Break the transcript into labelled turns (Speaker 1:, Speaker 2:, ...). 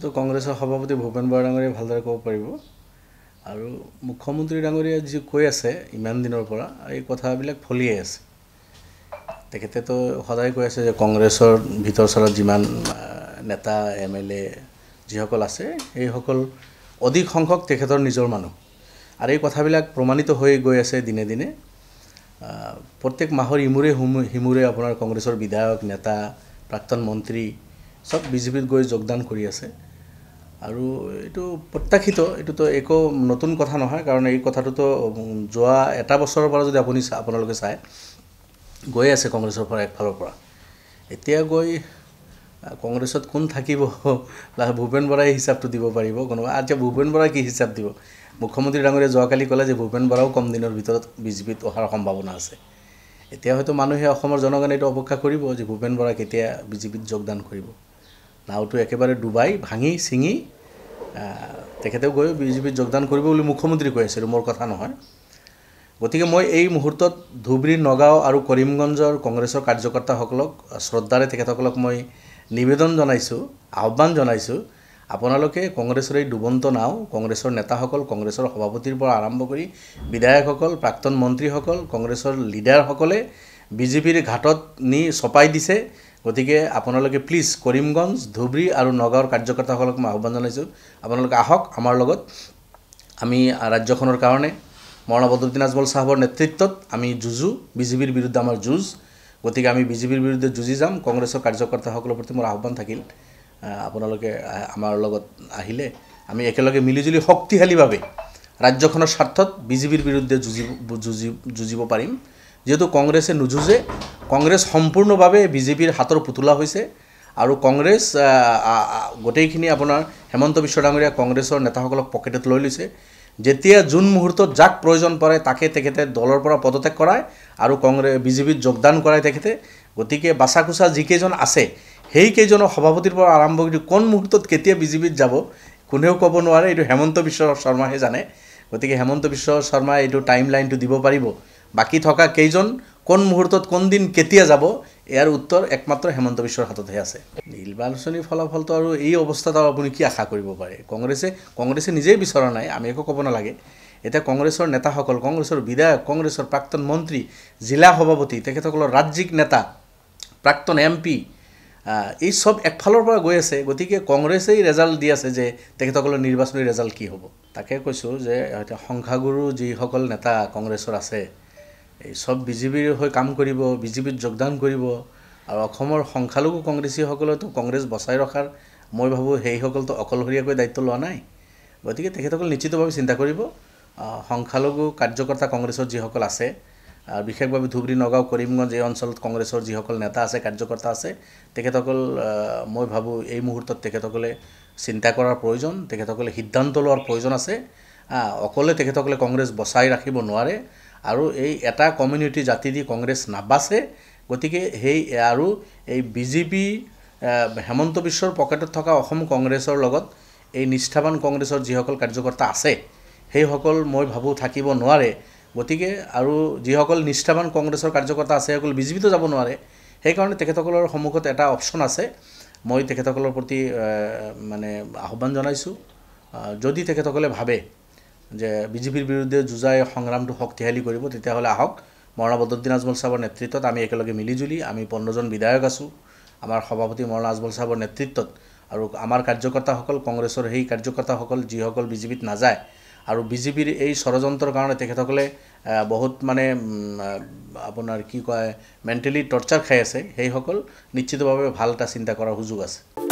Speaker 1: তো কংগ্ৰেছৰ সভাপতি ভূপেন বৰা ডাঙৰীয়াই ভালদৰে ক'ব পাৰিব আৰু মুখ্যমন্ত্ৰী ডাঙৰীয়াই যি কৈ আছে ইমান দিনৰ পৰা এই কথাবিলাক ফলিয়াই আছে তেখেতেতো সদায় কৈ আছে যে কংগ্ৰেছৰ ভিতৰ চৰত যিমান নেতা এমএলএ যিসকল আছে এইসকল অধিক সংখ্যক তেখেতৰ নিজৰ মানুহ আৰু এই কথাবিলাক প্ৰমাণিত হৈ গৈ আছে দিনে দিনে প্ৰত্যেক মাহৰ হিমুৰে আপোনাৰ কংগ্ৰেছৰ বিধায়ক নেতা প্ৰাক্তন মন্ত্ৰী সব বিজেপিত গৈ যোগদান কৰি আছে আৰু এটো প্ৰত্যাখিত এটোতো একো নতুন কথা নহয় কাৰণ এই কথাটো যোৱা এটা বছৰৰ পৰা যদি আপোনালোকে চাই গৈ আছে কংগ্ৰেছৰ পৰা একফালৰ পৰা এতিয়া গৈ কংগ্ৰেছত কোন থাকিব ভূপেন বৰাই হিচাপটো দিব পাৰিব কোনোবা আচ্ছা ভূপেন বৰাই কি হিচাপ দিব মুখ্যমন্ত্ৰী ডাঙৰীয়া যোৱাকালি ক'লে যে ভূপেন বৰাও কম দিনৰ ভিতৰত বিজেপিত অহাৰ সম্ভাৱনা আছে এতিয়া হয়তো মানুহে অসমৰ জনগণে এটা অপেক্ষা কৰিব যে ভূপেন বৰা কেতিয়া বিজেপিত যোগদান কৰিব নাওটো একেবাৰে ডুবাই ভাঙি সিঙি তেখেতেও গৈ বিজেপিত যোগদান কৰিব বুলি মুখ্যমন্ত্ৰী কৈ আছে মোৰ কথা নহয় গতিকে মই এই মুহূৰ্তত ধুবৰী নগাঁও আৰু কৰিমগঞ্জৰ কংগ্ৰেছৰ কাৰ্যকৰ্তাসকলক শ্ৰদ্ধাৰে তেখেতসকলক মই নিবেদন জনাইছো আহ্বান জনাইছো আপোনালোকে কংগ্ৰেছৰ এই ডুবন্ত নাও কংগ্ৰেছৰ নেতাসকল কংগ্ৰেছৰ সভাপতিৰ পৰা আৰম্ভ কৰি বিধায়কসকল প্ৰাক্তন মন্ত্ৰীসকল কংগ্ৰেছৰ লিডাৰসকলে বিজেপিৰ ঘাটত নি ছপাই দিছে গতিকে আপোনালোকে প্লিজ কৰিমগঞ্জ ধুবৰী আৰু নগাঁৱৰ কাৰ্যকৰ্তাসকলক মই আহ্বান জনাইছো আপোনালোকে আহক আমাৰ লগত আমি ৰাজ্যখনৰ কাৰণে মৌলানা বদৰুদ্দিন আজমল সাহেবৰ নেতৃত্বত আমি যুঁজু বিজেপিৰ বিৰুদ্ধে আমাৰ যুঁজ গতিকে আমি বিজেপিৰ বিৰুদ্ধে যুঁজি যাম কংগ্ৰেছৰ কাৰ্যকৰ্তাসকলৰ প্ৰতি মোৰ আহ্বান থাকিল আপোনালোকে আমাৰ লগত আহিলে আমি একেলগে মিলিজুলি শক্তিশালীভাৱে ৰাজ্যখনৰ স্বাৰ্থত বিজেপিৰ বিৰুদ্ধে যুঁজিব পাৰিম যেহেতু কংগ্ৰেছে নুযুঁজে কংগ্ৰেছ সম্পূৰ্ণভাৱে বিজেপিৰ হাতৰ পুতলা হৈছে আৰু কংগ্ৰেছ গোটেইখিনি আপোনাৰ হেমন্ত বিশ্ব ডাঙৰীয়া কংগ্ৰেছৰ নেতাসকলক পকেটত লৈ লৈছে যেতিয়া জুন মুহূৰ্তত যাক প্ৰয়োজন পৰে তাকে তেখেতে দলৰ পৰা পদত্যাগ কৰায় আৰু বিজেপিত যোগদান কৰায় তেখেতে গতিকে বাছাকুছা যিকেইজন আছে সেই কেইজনৰ সভাপতিৰ পৰা আৰম্ভ কৰি কোন মুহূৰ্তত কেতিয়া বিজেপিত যাব কোনেও ক'ব নোৱাৰে এইটো হেমন্ত বিশ্ব শৰ্মাহে জানে গতিকে হেমন্ত বিশ্ব শৰ্মাই এইটো টাইম লাইনটো দিব পাৰিব বাকি থকা কেইজন কোন মুহূৰ্তত কোন দিন কেতিয়া যাব ইয়াৰ উত্তৰ একমাত্ৰ হেমন্ত বিশ্বৰ হাততহে আছে নিৰ্বাচনী ফলাফলটো আৰু এই অৱস্থাত আপুনি কি আশা কৰিব পাৰে কংগ্ৰেছে নিজেই বিচৰা নাই আমি একো ক'ব নালাগে এটা কংগ্ৰেছৰ নেতাসকল কংগ্ৰেছৰ বিধায়ক কংগ্ৰেছৰ প্ৰাক্তন মন্ত্ৰী জিলা সভাপতি তেখেতসকলৰ ৰাজ্যিক নেতা প্ৰাক্তন এমপি এই সব একফালৰ পৰা গৈ আছে গতিকে কংগ্ৰেছেই ৰেজাল্ট দি আছে যে তেখেতসকলৰ নিৰ্বাচনী ৰেজাল্ট কি হ'ব তাকে কৈছো যে এটা সংখ্যাগুৰু যিসকল নেতা কংগ্ৰেছৰ আছে এই সব বিজেপিৰ হৈ কাম কৰিব বিজেপিত যোগদান কৰিব আৰু অসমৰ সংখ্যালঘু কংগ্ৰেছীসকলেতো কংগ্ৰেছ বচাই ৰখাৰ মই ভাবো সেইসকলতো অকলশৰীয়াকৈ দায়িত্ব লোৱা নাই গতিকে তেখেতসকল নিশ্চিতভাৱে চিন্তা কৰিব সংখ্যালঘু কাৰ্যকৰ্তা কংগ্ৰেছৰ যিসকল আছে আৰু বিশেষভাৱে ধুবৰী নগাঁও কৰিমগঞ্জ এই অঞ্চলত কংগ্ৰেছৰ যিসকল নেতা আছে কাৰ্যকৰ্তা আছে তেখেতসকল মই ভাবো এই মুহূৰ্তত তেখেতসকলে চিন্তা কৰাৰ প্ৰয়োজন তেখেতসকলে সিদ্ধান্ত লোৱাৰ প্ৰয়োজন আছে অকলে তেখেতসকলে কংগ্ৰেছ বচাই ৰাখিব নোৱাৰে আৰু এই এটা কমিউনিটি জাতি দি কংগ্ৰেছ নাবাছে গতিকে সেই আৰু এই বিজেপি হেমন্ত বিশ্বৰ পকেটত থকা অসম কংগ্ৰেছৰ লগত এই নিষ্ঠাবান কংগ্ৰেছৰ যিসকল কাৰ্যকৰ্তা আছে সেইসকল মই ভাবো থাকিব নোৱাৰে গতিকে আৰু যিসকল নিষ্ঠাবান কংগ্ৰেছৰ কাৰ্যকৰ্তা আছে সকল বিজেপিতো যাব নোৱাৰে সেই কাৰণে তেখেতসকলৰ সন্মুখত এটা অপচন আছে মই তেখেতসকলৰ প্ৰতি মানে আহ্বান জনাইছো যদি তেখেতসকলে ভাবে যে বিজেপিৰ বিৰুদ্ধে যুঁজাই সংগ্ৰামটো শক্তিশালী কৰিব তেতিয়া হলে আহক মৌলানা বদৰুদ্দিন আজমল সাহেবৰ নেতৃত্বত আমি একেলগে মিলিজুলি আমি 15 জন বিধায়ক আছো আমাৰ সভাপতি মৌলানা আজমল সাহেবৰ নেতৃত্বত আৰু আমাৰ কাৰ্যকৰ্তাসকল কংগ্ৰেছৰ সেই কাৰ্যকৰ্তাসকল যিসকল বিজেপিত নাযায় আৰু বিজেপিৰ এই ষড়যন্ত্ৰৰ কাৰণে তেখেতসকলে বহুত মানে আপোনাৰ কি কয় মেন্টালি টৰ্চাৰ খাই আছে সেইসকল নিশ্চিতভাৱে ভাল এটা চিন্তা কৰাৰ সুযোগ আছে